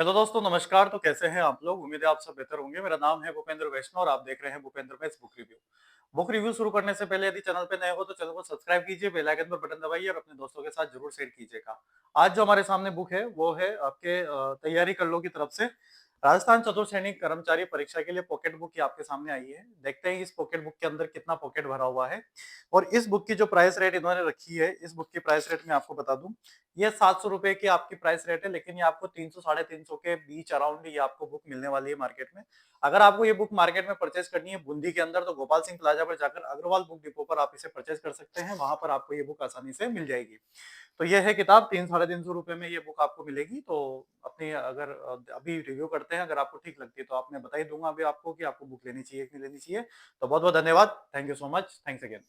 Hello दोस्तों, नमस्कार। तो कैसे हैं आप लोग? उम्मीद है आप सब बेहतर होंगे। मेरा नाम है भूपेंद्र वैष्णव और आप देख रहे हैं भूपेंद्र वैस बुक रिव्यू। बुक रिव्यू शुरू करने से पहले यदि चैनल पे नए हो तो चैनल को सब्सक्राइब कीजिए, बेल आइकन पर बटन दबाइए और अपने दोस्तों के साथ जरूर शेयर कीजिएगा। आज जो हमारे सामने बुक है वो है आपके तैयारी कर लो की तरफ से राजस्थान चतुर्थ श्रेणी कर्मचारी परीक्षा के लिए पॉकेट बुक ये आपके सामने आई है। देखते हैं इस पॉकेट बुक के अंदर कितना पॉकेट भरा हुआ है। और इस बुक की जो प्राइस रेट इन्होंने रखी है, इस बुक की प्राइस रेट मैं आपको बता दूं, ये 700 रुपए की आपकी प्राइस रेट है, लेकिन ये आपको 300 साढ़े 300 के बीच अराउंड ये आपको बुक मिलने वाली है मार्केट में। अगर आपको ये बुक मार्केट में परचेज करनी है बूंदी के अंदर, तो गोपाल सिंह प्लाजा पर जाकर अग्रवाल बुक डिपो पर आप इसे परचेज कर सकते हैं। वहां पर आपको ये बुक आसानी से मिल जाएगी। तो ये है किताब, 300 साढ़े 300 रुपए में ये बुक आपको मिलेगी। तो अपनी अगर अभी रिव्यू करते हैं, अगर आपको ठीक लगती है तो आपने बता ही दूंगा अभी आपको कि आपको बुक लेनी चाहिए कि नहीं लेनी चाहिए। तो बहुत बहुत धन्यवाद। Thank you so much. Thanks again.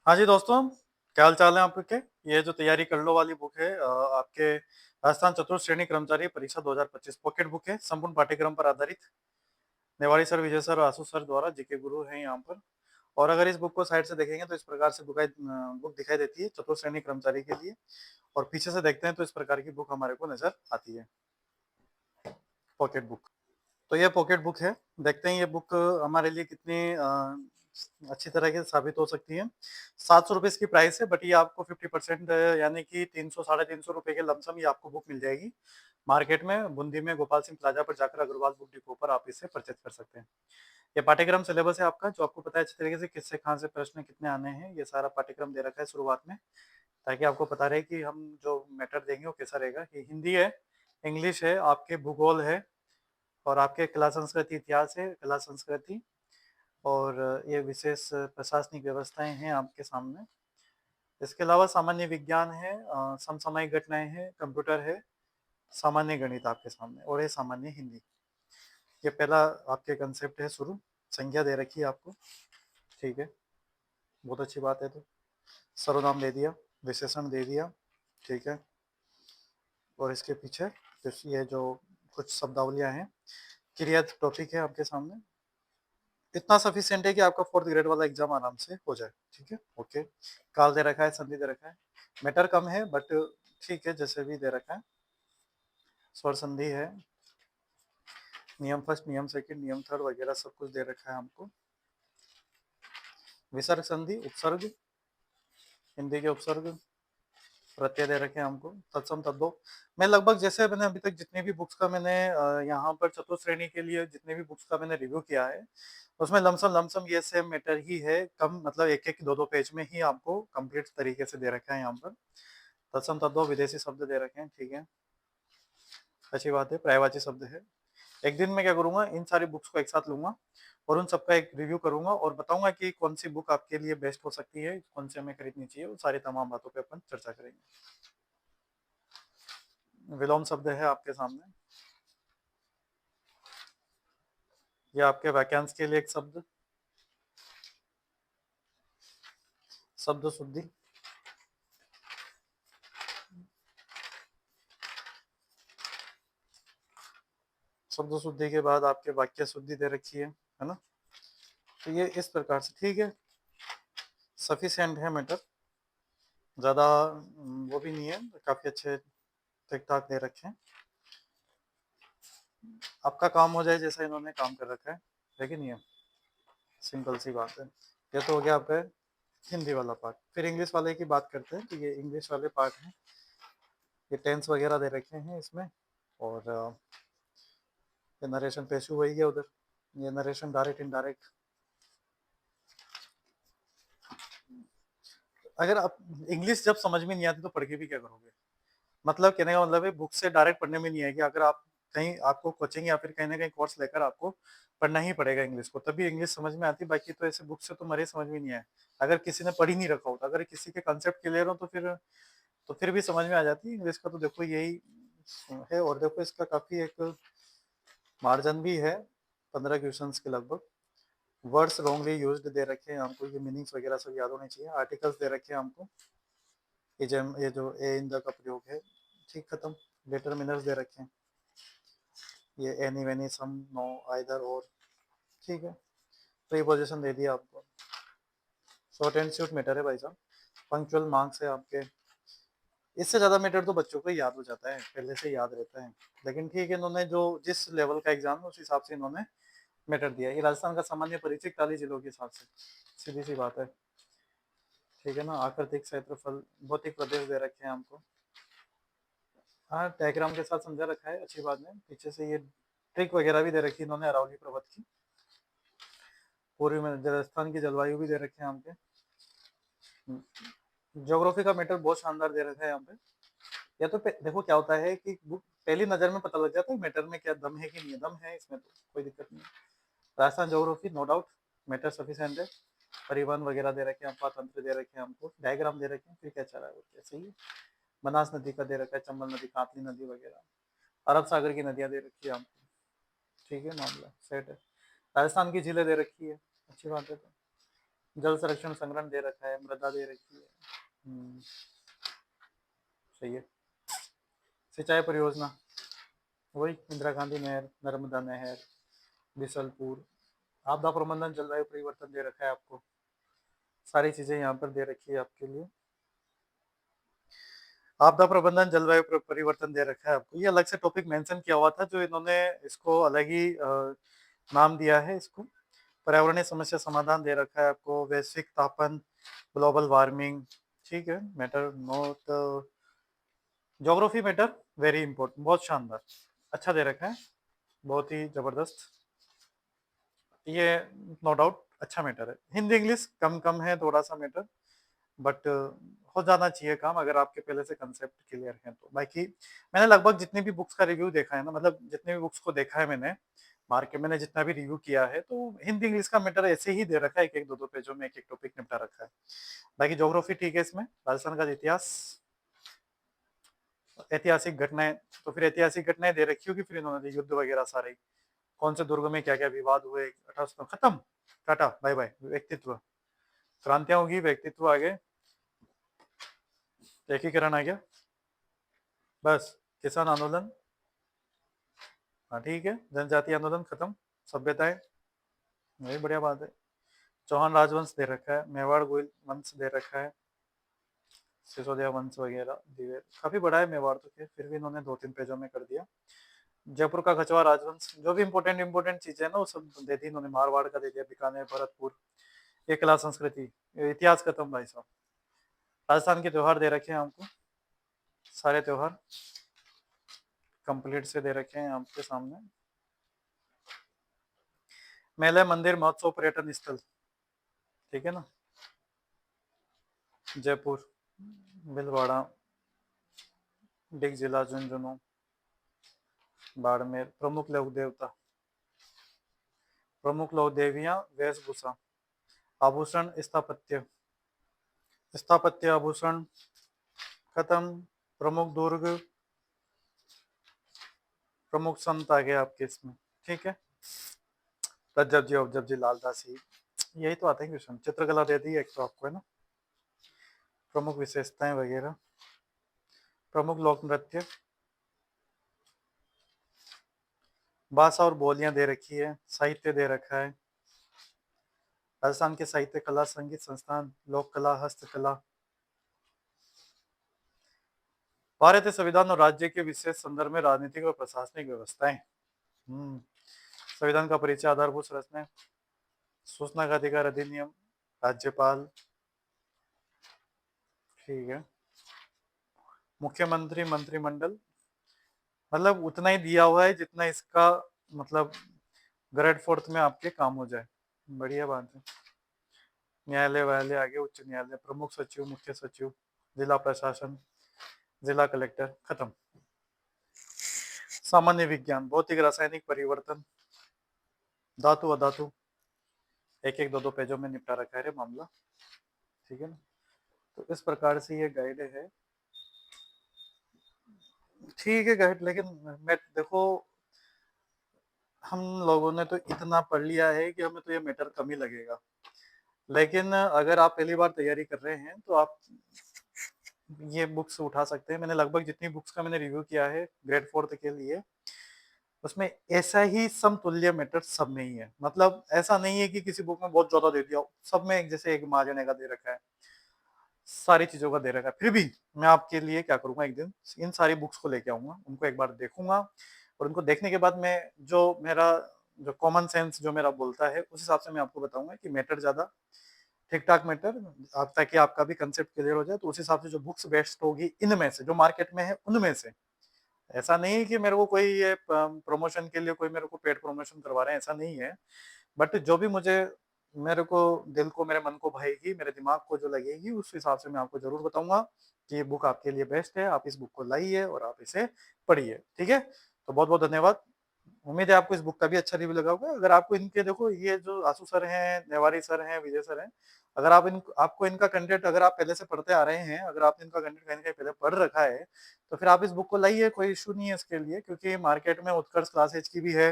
हाँ जी दोस्तों, क्या हाल चाल है आपके? ये जो तैयारी कर लो वाली बुक है आपके राजस्थान चतुर्थ श्रेणी कर्मचारी परीक्षा 2025 पॉकेट बुक है, संपूर्ण पाठ्यक्रम पर आधारित। नेवाड़ी सर, विजय सर, आशु सर द्वारा जीके गुरु हैं यहाँ पर। और अगर इस बुक को साइड से देखेंगे तो इस प्रकार से बुक दिखाई देती है चतुर्थ श्रेणी कर्मचारी के लिए। और पीछे से देखते हैं तो इस प्रकार की बुक हमारे को नजर आती है, पॉकेट बुक। तो ये पॉकेट बुक है। देखते हैं ये बुक हमारे लिए कितनी अच्छी तरह के साबित हो सकती है। 700 रुपए इसकी प्राइस है, बट ये आपको 50% यानी कि 300 साढ़े 300 रुपए के लमसम ये आपको बुक मिल जाएगी मार्केट में। बूंदी में गोपाल सिंह प्लाजा पर जाकर अग्रवाल बुक डिपो पर आप इसे परचेज कर सकते हैं। ये पाठ्यक्रम सिलेबस है आपका, जो आपको पता है अच्छी तरीके से किससे कहाँ से प्रश्न कितने आने हैं। ये सारा पाठ्यक्रम दे रखा है शुरुआत में, ताकि आपको पता रहे कि हम जो मैटर देंगे वो कैसा रहेगा। ये हिंदी है, इंग्लिश है, आपके भूगोल है, और आपके कला संस्कृति इतिहास है, कला संस्कृति, और ये विशेष प्रशासनिक व्यवस्थाएं हैं आपके सामने। इसके अलावा सामान्य विज्ञान है, समसामयिक घटनाएं हैं, कंप्यूटर है, सामान्य गणित आपके सामने, और ये सामान्य हिंदी। ये पहला आपके कंसेप्ट है शुरू। संज्ञा दे रखी है आपको, ठीक है, बहुत अच्छी बात है। तो सर्वनाम दे दिया, विशेषण दे दिया, ठीक है। और इसके पीछे ये जो कुछ शब्दावलियां हैं, क्रिया टॉपिक है आपके सामने। इतना सफिशियंट है कि आपका फोर्थ ग्रेड वाला एग्जाम आराम से हो जाए, ठीक है, ओके। काल दे रखा है, संधि दे रखा है, मैटर कम है बट ठीक है, जैसे भी दे रखा है। स्वर संधि है, नियम फर्स्ट, नियम सेकंड, नियम थर्ड वगैरह सब कुछ दे रखा है हमको। विसर्ग संधि, उपसर्ग, हिंदी के उपसर्ग, प्रत्यय दे रखे हैं हमको, तत्सम तद्भव। मैं लगभग, जैसे मैंने अभी तक जितनी भी बुक्स का मैंने यहाँ पर चतुर्थ श्रेणी के लिए जितने भी बुक्स का मैंने रिव्यू किया है, उसमें लमसम लमसम ये सेम मैटर ही है। कम मतलब एक एक दो दो पेज में ही आपको कंप्लीट तरीके से दे रखा है यहाँ पर। तत्सम तद्भव, विदेशी शब्द दे रखे हैं, ठीक है, अच्छी बात है, पर्यायवाची शब्द है। एक दिन मैं क्या करूंगा, इन सारी बुक्स को एक साथ लूंगा और उन सबका एक रिव्यू करूंगा और बताऊंगा कि कौन सी बुक आपके लिए बेस्ट हो सकती है, कौन सी हमें खरीदनी चाहिए। वो सारी तमाम बातों पे अपन चर्चा करेंगे। विलोम शब्द है आपके सामने, ये आपके वाक्यांश के लिए एक शब्द, शब्द शुद्धि। शब्द शुद्धि के बाद आपके वाक्य शुद्धि दे रखी है ना। तो ये इस प्रकार से ठीक है, सफिशिएंट है मैटर, ज्यादा वो भी नहीं है, काफी अच्छे ठीक ठाक दे रखे हैं। आपका काम हो जाए जैसा इन्होंने काम कर रखा है, लेकिन ये सिंपल सी बात है। ये तो हो गया आपका हिंदी वाला पार्ट। फिर इंग्लिश वाले की बात करते हैं। तो ये इंग्लिश वाले पार्ट हैं, ये टेंस वगैरह दे रखे हैं इसमें। और ये नरेशन पेशु वही है उधर, ये नरेशन डायरेक्ट इनडायरेक्ट। अगर आप इंग्लिश जब समझ में नहीं आती तो पढ़ के भी क्या करोगे? मतलब कहने का मतलब है बुक से डायरेक्ट पढ़ने में नहीं आएगी। अगर आप कहीं आपको कोचिंग या फिर कहीं ना कहीं कोर्स लेकर आपको पढ़ना ही पड़ेगा इंग्लिश को, तभी इंग्लिश समझ में आती। बाकी तो ऐसे बुक से तो मरे समझ में नहीं आए। अगर किसी ने पढ़ी नहीं रखा हो, तो अगर किसी के कंसेप्ट क्लियर हो तो फिर भी समझ में आ जाती है इंग्लिश का। तो देखो यही है। और देखो इसका काफी एक मार्जिन भी है, 15 क्वेश्चंस के लगभग। वर्ड्स रॉन्गली यूज्ड दे रखे हैं हमको, ये मीनिंग्स वगैरह सब याद होने चाहिए। आर्टिकल्स दे रखे हैं हमको, ये जो ए इन द का प्रयोग है, ठीक, खत्म। डिटरमिनर्स दे रखे हैं, ये एनी वेनी सम नो आइदर और, ठीक है। प्रीपोजिशन दे दिया आपको। शॉर्ट एंड स्वीट मैटर है भाई साहब। पंक्चुअल मार्क्स है आपके, इससे ज्यादा मैटर तो बच्चों को ही याद हो जाता है, पहले से याद रहता है। लेकिन ठीक है, इन्होंने जो जिस लेवल का एग्जाम है उस हिसाब से इन्होंने मैटर दिया। ये राजस्थान का सामान्य परिचय 41 जिलों के हिसाब से, सीधी सी बात है। ठीक है ना। आकृतिक क्षेत्रफल, भौतिक प्रदेश दे रखे हैं हमको। हाँ, डायग्राम के साथ समझा रखा है, अच्छी बात है। पीछे से ये ट्रिक वगैरह भी दे रखी है इन्होंने अरावली पर्वत की। पूर्वी में राजस्थान की जलवायु भी दे रखे हैं यहाँ पे। ज्योग्राफी का मैटर बहुत शानदार दे रखा है यहाँ पे। या तो देखो क्या होता है कि पहली नजर में पता लग जाता है मैटर में क्या दम है कि नहीं है। दम है इसमें तो कोई दिक्कत नहीं है। Rajasthan geography no doubt matter sufficient है। परिवहन वगैरह दे रखे हैं, अफवाह तंत्र दे रखे हैं हमको, डायग्राम दे रखे हैं, फिर क्या चल रहा है और क्या सही है। बनास नदी का दे रखा है, चंबल नदी, कातली नदी वगैरह, अरब सागर की नदियां दे रखी है हमको। ठीक है, मामला सेट है। राजस्थान की झीलें दे रखी है, अच्छी बात है। तो जल संरक्षण संग्रहण दे रखा है, मृदा दे रखी है। सही है। सिंचाई परियोजना वही इंदिरा गांधी नहर, नर्मदा नहर, बिसलपुर। आपदा प्रबंधन, जलवायु परिवर्तन दे रखा है आपको। सारी चीजें यहाँ पर दे रखी है आपके लिए। आपदा प्रबंधन, जलवायु परिवर्तन दे रखा है आपको। ये अलग से टॉपिक मेंशन किया हुआ था, जो इन्होंने इसको अलग ही नाम दिया है इसको। पर्यावरणीय समस्या समाधान दे रखा है आपको, वैश्विक तापन, ग्लोबल वार्मिंग। ठीक है, matter note, geography matter very important, बहुत शानदार, अच्छा दे रखा है, बहुत ही जबरदस्त। ये नो डाउट अच्छा मैटर है। हिंदी इंग्लिश कम कम है थोड़ा सा मैटर, बट हो जाना चाहिए काम अगर आपके पहले से कंसेप्ट क्लियर है तो। बाकी मैंने लगभग जितनी भी बुक्स का रिव्यू देखा है ना, मतलब जितने भी बुक्स को देखा है मैंने मार्केट, मैंने जितना भी रिव्यू किया है, तो हिंदी इंग्लिश का मैटर ऐसे ही दे रखा है, एक एक दो दो पेजों में एक एक टॉपिक निपटा रखा है। बाकी ज्योग्राफी ठीक है इसमें, राजस्थान का इतिहास, ऐतिहासिक घटनाएं, तो फिर ऐतिहासिक घटनाएं दे रखी होगी, फिर इन्होंने युद्ध वगैरह सारे, कौन से दुर्ग में क्या क्या विवाद हुए, 1800 खत्म, टाटा बाय बाय। व्यक्तित्व, क्रांतियां होगी, व्यक्तित्व आगे, एकीकरण आ गया, बस किसान आंदोलन, हाँ ठीक है, जनजाति आंदोलन खत्म, सभ्यताएं, वही बढ़िया बात है। चौहान राजवंश दे रखा है, मेवाड़ गोइल वंश दे रखा है, सिसोदिया वंश वगैरह, दिवेर काफी बड़ा है मेवाड़ तो, फिर भी इन्होंने 2-3 पेजों में कर दिया। जयपुर का कछवा राजवंश, जो भी इंपॉर्टेंट इंपॉर्टेंट चीजें ना वो सब दे दी इन्होंने। मारवाड़ का दे दिया, बीकानेर, भरतपुर, ये कला संस्कृति, इतिहास खत्म भाई साहब। राजस्थान के त्योहार दे रखे हैं हमको, सारे त्योहार कंप्लीट से दे रखे हैं आपके सामने। मेले, मंदिर, महोत्सव, पर्यटन स्थल, ठीक है ना। जयपुर, भीलवाड़ा, डिग जिला, झुंझुनू, बाड़मेर, प्रमुख लोक देवता, प्रमुख लोक देवियां, वेशभूषा, आभूषण, स्थापत्य, स्थापत्य आभूषण खत्म, प्रमुख दुर्ग, प्रमुख संत आ गए आपके इसमें। ठीक है, रज्जब जी, अवजब जी, लालदासी, यही तो आते हैं क्वेश्चन। चित्रकला दे दी एक तो आपको, है ना, प्रमुख विशेषताएं वगैरह, प्रमुख लोक नृत्य, भाषा और बोलियां दे रखी है, साहित्य दे रखा है, राजस्थान के साहित्य, कला, संगीत संस्थान, लोक कला, हस्तकला, भारतीय संविधान और राज्य के विशेष संदर्भ में राजनीतिक और प्रशासनिक व्यवस्थाएं। संविधान का परिचय, आधारभूत संरचना, सूचना का अधिकार अधिनियम, राज्यपाल, ठीक है, मुख्यमंत्री, मंत्रिमंडल, मतलब उतना ही दिया हुआ है जितना इसका मतलब ग्रेड फोर्थ में आपके काम हो जाए, बढ़िया बात है। न्यायालय वायालय आगे, उच्च न्यायालय, प्रमुख सचिव, मुख्य सचिव, जिला प्रशासन, जिला कलेक्टर खत्म। सामान्य विज्ञान, भौतिक रासायनिक परिवर्तन, धातु अधातु, एक एक दो दो पेजों में निपटा रखा है मामला, ठीक है ना। तो इस प्रकार से ये गाइड है, ठीक है गाइड। लेकिन मैं देखो, हम लोगों ने तो इतना पढ़ लिया है कि हमें तो ये मैटर कम ही लगेगा। लेकिन अगर आप पहली बार तैयारी कर रहे हैं तो आप ये बुक्स उठा सकते हैं। मैंने लगभग जितनी बुक्स का मैंने रिव्यू किया है ग्रेड फोर्थ के लिए, उसमें ऐसा ही समतुल्य मैटर सब में ही है। मतलब ऐसा नहीं है कि किसी बुक में बहुत ज्यादा दे दिया, सब में एक जैसे एक महाजने का दे रखा है। सारी चीज़ों का दे रखा है। फिर भी मैं आपके लिए क्या करूँगा, एक दिन इन सारी बुक्स को लेके आऊँगा, उनको एक बार देखूँगा और उनको देखने के बाद मैं जो कॉमन सेंस जो मेरा बोलता है, उस हिसाब से मैं आपको बताऊँगा कि मैटर ज़्यादा ठीक-ठाक मैटर आप, ताकि आपका भी कांसेप्ट क्लियर हो जाए, तो उस हिसाब से जो बुक्स बेस्ट होगी इनमें से, जो मार्केट में है उनमें से। ऐसा नहीं है कि मेरे को कोई ये प्रमोशन के लिए कोई मेरे को पेड प्रमोशन करवा रहे हैं, ऐसा नहीं है। बट जो भी मेरे को दिल को, मेरे मन को भाएगी, मेरे दिमाग को जो लगेगी, उस हिसाब से मैं आपको ज़रूर बताऊँगा कि ये बुक आपके लिए बेस्ट है, आप इस बुक को लाइए और आप इसे पढ़िए, ठीक है? तो बहुत-बहुत धन्यवाद। उम्मीद है आपको इस बुक का भी अच्छा रिव्यू लगा होगा। अगर आपको इनके, देखो ये जो आशु सर हैं, नेवारी सर हैं, विजय सर हैं, अगर आपको इनका कंटेंट, अगर आप पहले से पढ़ते आ रहे हैं, अगर आपने इनका कंटेंट कहीं न कहीं पहले पढ़ रखा है, तो फिर आप इस बुक को लाइए, कोई इश्यू नहीं है इसके लिए, क्योंकि मार्केट में उत्कर्ष क्लासेज की भी है,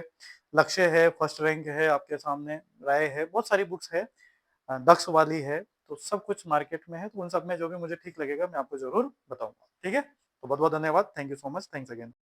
लक्ष्य है, फर्स्ट रैंक है आपके सामने, राय है, बहुत सारी बुक्स है, दक्ष वाली है, तो सब कुछ मार्केट में है, तो उन सब में जो भी मुझे ठीक लगेगा मैं आपको ज़रूर बताऊँगा, ठीक है? तो बहुत-बहुत धन्यवाद। Thank you so much. Thanks again.